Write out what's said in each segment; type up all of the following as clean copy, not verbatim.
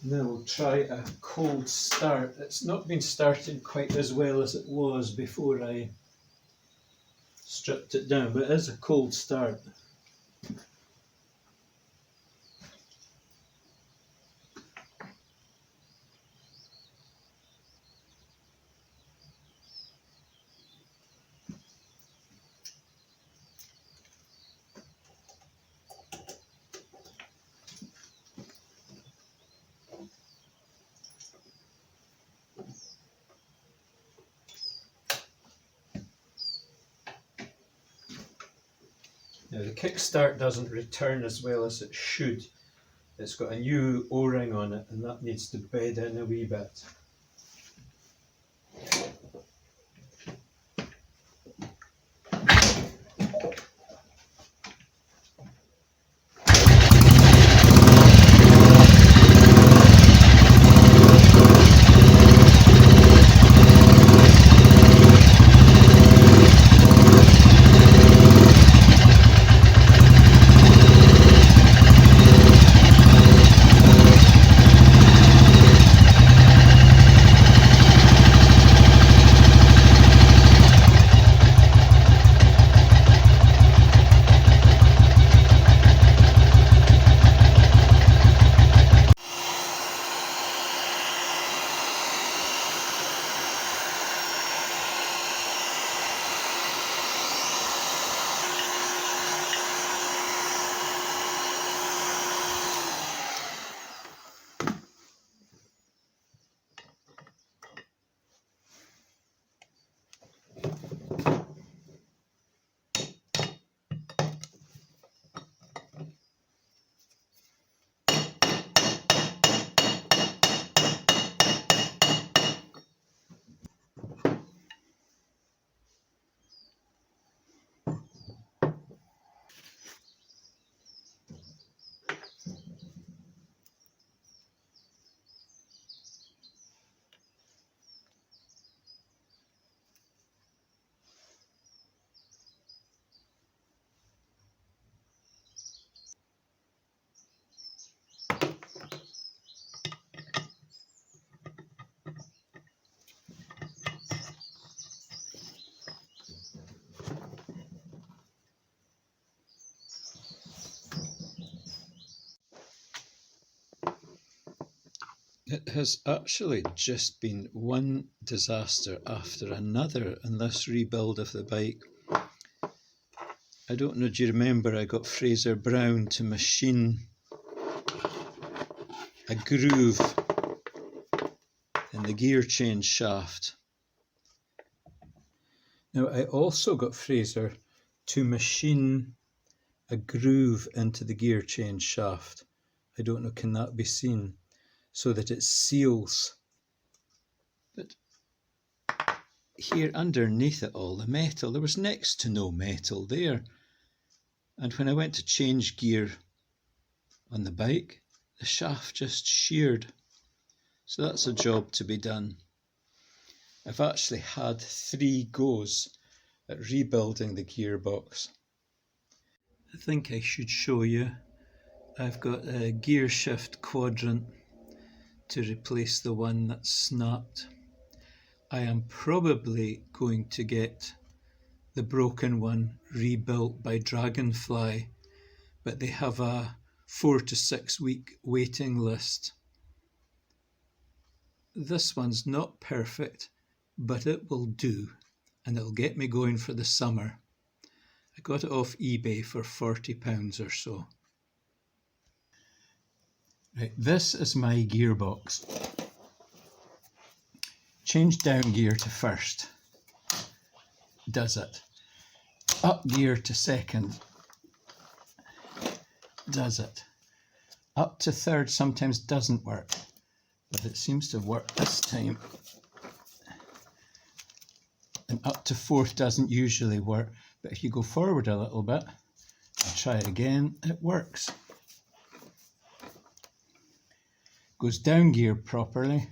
Now we'll try a cold start. It's not been started quite as well as it was before I stripped it down, but it is a cold start. Now the kickstart doesn't return as well as it should. It's got a new O-ring on it and that needs to bed in a wee bit. It has actually just been one disaster after another in this rebuild of the bike. I don't know, do you remember I got Fraser Brown to machine a groove in the gear change shaft? Now I also got Fraser to machine a groove into the gear change shaft. I don't know, can that be seen? So that it seals. But here underneath it all, the metal, there was next to no metal there. And when I went to change gear on the bike, the shaft just sheared. So that's a job to be done. I've actually had 3 goes at rebuilding the gearbox. I think I should show you. I've got a gear shift quadrant to replace the one that's snapped. I am probably going to get the broken one rebuilt by Dragonfly, but they have a 4 to 6 week waiting list. This one's not perfect, but it will do, and it'll get me going for the summer. I got it off eBay for £40 or so. Right, this is my gearbox. Change down gear to first, does it. Up gear to second, does it. Up to third sometimes doesn't work, but it seems to work this time. And up to fourth doesn't usually work, but if you go forward a little bit and try it again, it works. Goes down gear properly.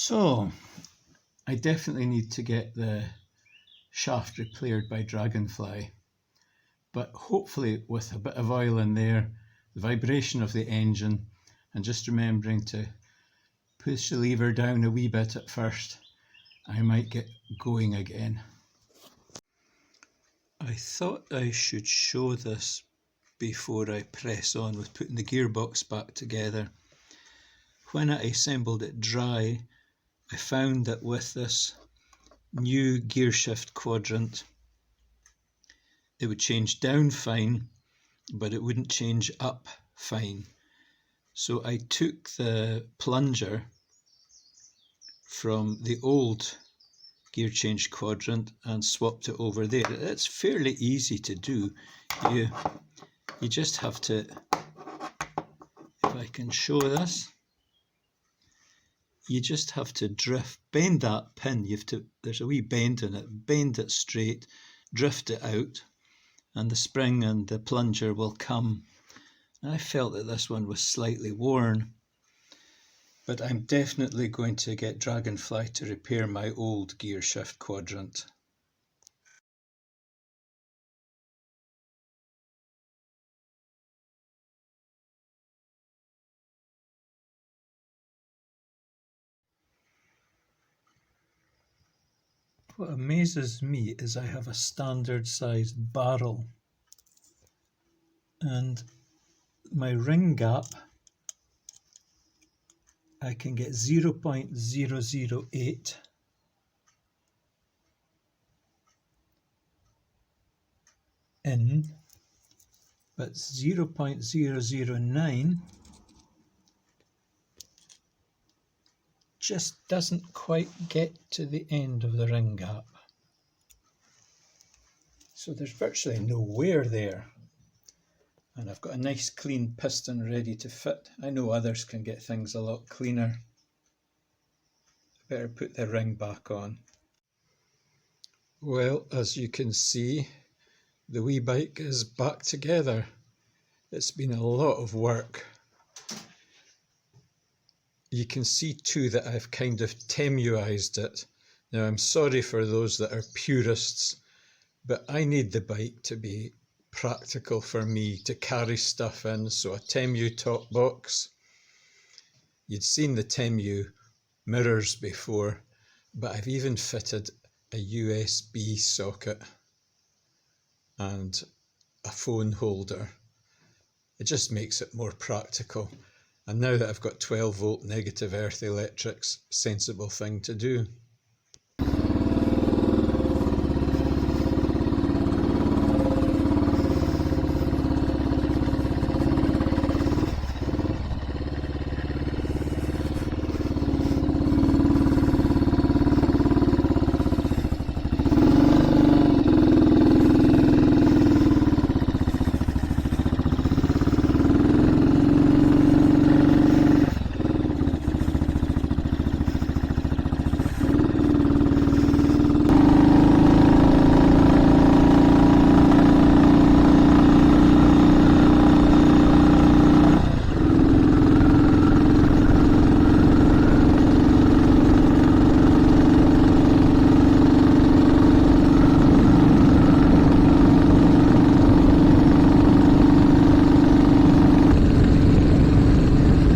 So, I definitely need to get the shaft repaired by Dragonfly, but hopefully with a bit of oil in there, the vibration of the engine, and just remembering to push the lever down a wee bit at first, I might get going again. I thought I should show this before I press on with putting the gearbox back together. When I assembled it dry, I found that with this new gear shift quadrant, it would change down fine, but it wouldn't change up fine. So I took the plunger from the old gear change quadrant and swapped it over there. It's fairly easy to do. You just have to, if I can show this, you just have to bend that pin. There's a wee bend in it, bend it straight, drift it out, and the spring and the plunger will come. And I felt that this one was slightly worn, but I'm definitely going to get Dragonfly to repair my old gear shift quadrant. What amazes me is I have a standard sized barrel, and my ring gap, I can get 0.008 in, but 0.009 just doesn't quite get to the end of the ring gap. So there's virtually no wear there. And I've got a nice clean piston ready to fit. I know others can get things a lot cleaner. I better put the ring back on. Well, as you can see, the wee bike is back together. It's been a lot of work. You can see too that I've kind of temuized it. Now I'm sorry for those that are purists, but I need the bike to be practical for me to carry stuff in. So a Temu top box. You'd seen the Temu mirrors before, but I've even fitted a USB socket and a phone holder. It just makes it more practical. And now that I've got 12 volt negative earth electrics, sensible thing to do.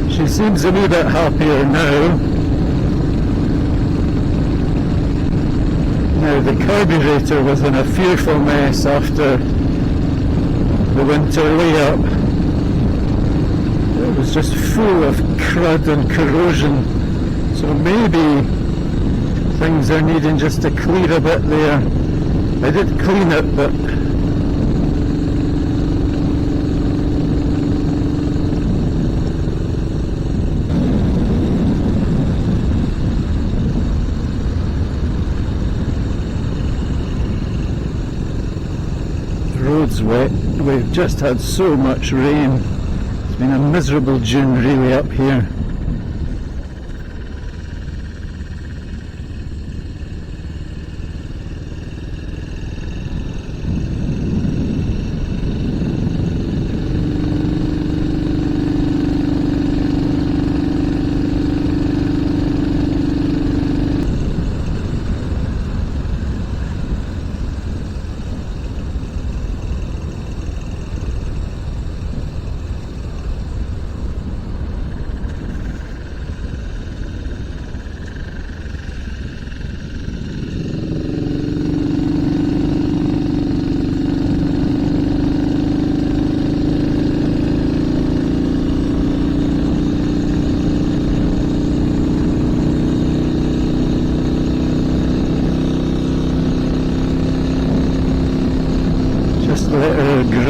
She seems a wee bit happier now. Now the carburetor was in a fearful mess after the winter layup. It was just full of crud and corrosion, so maybe things are needing just to clear a bit there. I did clean it, but the road's wet. We've just had so much rain. It's been a miserable June really up here.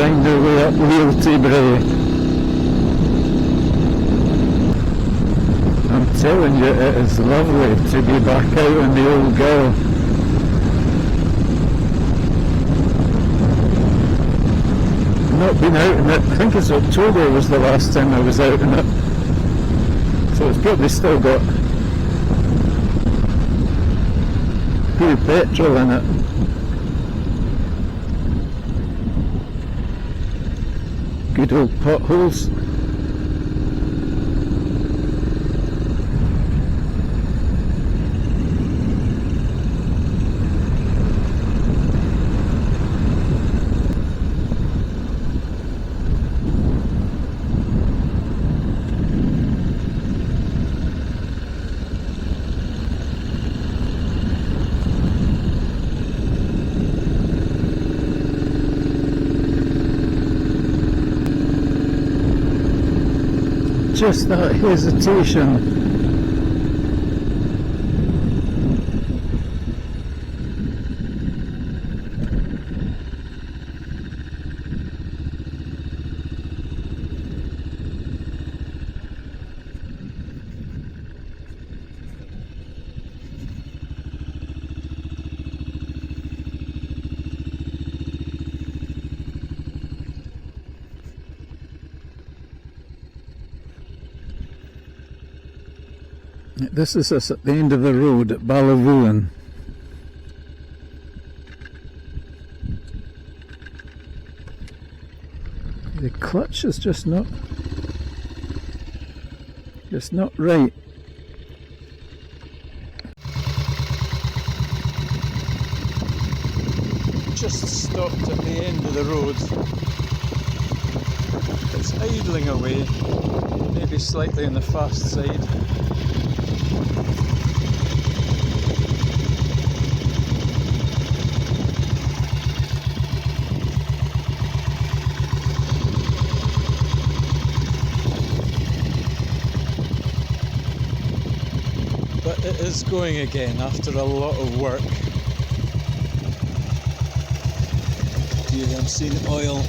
find our way up Realty Bray. I'm telling you, it is lovely to be back out on the old girl. Not been out in it, I think it's October was the last time I was out in it. So it's probably still got good petrol in it. Good old potholes. Just that hesitation. This is us at the end of the road at Ballyvoon. The clutch is just not right. Just stopped at the end of the road. It's idling away, maybe slightly on the fast side. But it is going again after a lot of work. You have seen oil.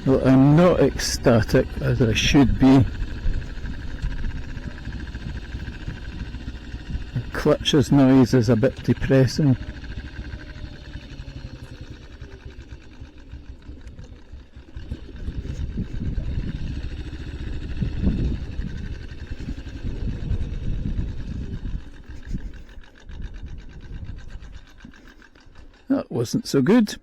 Well, I'm not ecstatic as I should be. The clutch's noise is a bit depressing. That wasn't so good.